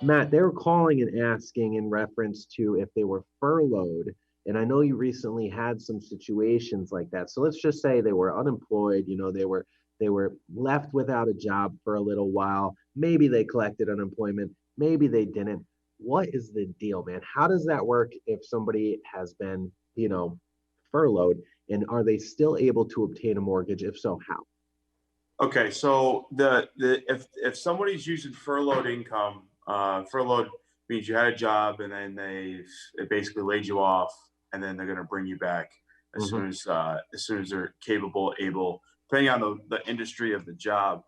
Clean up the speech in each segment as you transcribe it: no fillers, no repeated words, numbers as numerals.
Matt, they were calling and asking in reference to if they were furloughed. And I know you recently had some situations like that. So let's just say they were unemployed, they were left without a job for a little while. Maybe they collected unemployment, maybe they didn't. What is the deal, man? How does that work if somebody has been, furloughed, and are they still able to obtain a mortgage? If so, how? Okay, so the if somebody's using furloughed income, furloughed means you had a job and then it basically laid you off, and then they're going to bring you back Hmm. as soon as they're capable, able, depending on the industry of the job.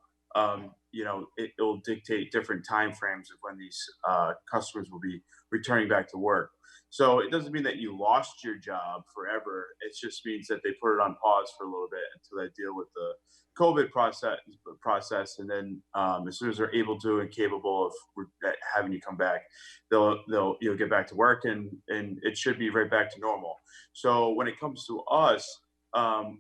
It'll dictate different time frames of when these customers will be returning back to work. So it doesn't mean that you lost your job forever. It just means that they put it on pause for a little bit until they deal with the COVID process, and then as soon as they're able to and capable of having you come back, you'll get back to work, and it should be right back to normal. So when it comes to us,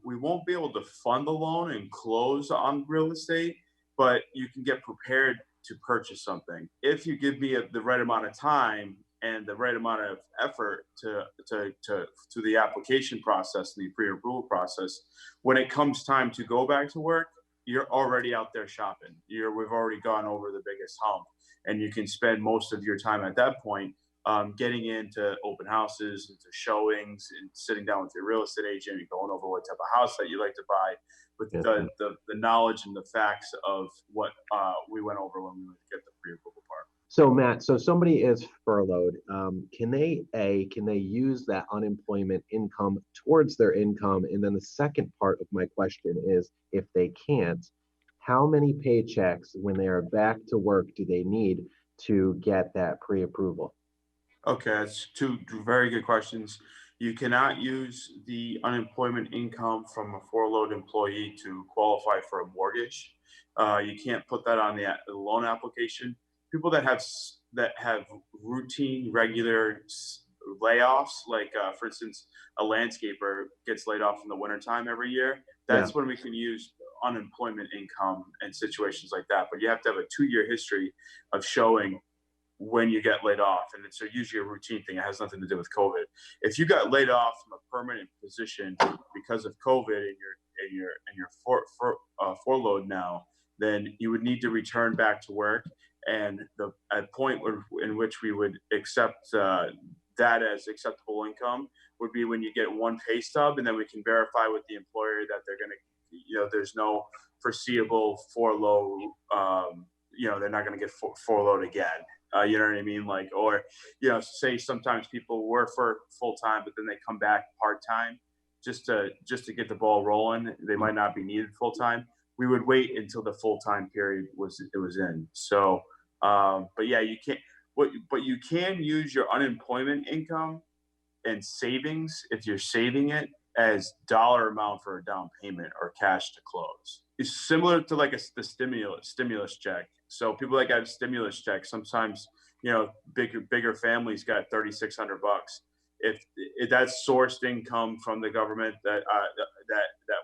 we won't be able to fund the loan and close on real estate, but you can get prepared to purchase something if you give me the right amount of time and the right amount of effort to the application process and the pre-approval process. When it comes time to go back to work, you're already out there shopping. We've already gone over the biggest hump, and you can spend most of your time at that point getting into open houses, into showings, and sitting down with your real estate agent and going over what type of house that you like to buy, with Yes, the knowledge and the facts of what we went over when we went to get the pre-approval part. So Matt, so somebody is furloughed. Can they use that unemployment income towards their income? And then the second part of my question is, if they can't, how many paychecks when they are back to work do they need to get that pre-approval? Okay, that's two very good questions. You cannot use the unemployment income from a furloughed employee to qualify for a mortgage. You can't put that on the loan application. People that have routine, regular layoffs, like for instance, a landscaper gets laid off in the wintertime every year. Yeah. That's when we can use unemployment income in situations like that. But you have to have a 2-year history of showing when you get laid off, and it's usually a routine thing. It has nothing to do with COVID. If you got laid off from a permanent position because of COVID and you're furloughed now, then you would need to return back to work. And the at point in which we would accept that as acceptable income would be when you get one pay stub, and then we can verify with the employer that they're going to, there's no foreseeable furlough. They're not going to get furloughed again. You know what I mean? Like, or, say sometimes people work for full time, but then they come back part time just to get the ball rolling. They might not be needed full time. We would wait until the full time period was in. So, but yeah, you can't. But you can use your unemployment income and savings if you're saving it as dollar amount for a down payment or cash to close. It's similar to like the stimulus check. So people that got a stimulus check, sometimes bigger families got $3,600. If that's sourced income from the government that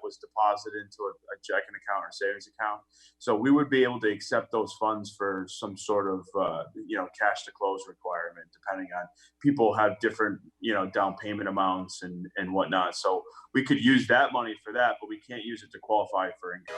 was deposited into a checking account or savings account, so we would be able to accept those funds for some sort of cash to close requirement, depending on people have different down payment amounts and whatnot. So we could use that money for that, but we can't use it to qualify for income.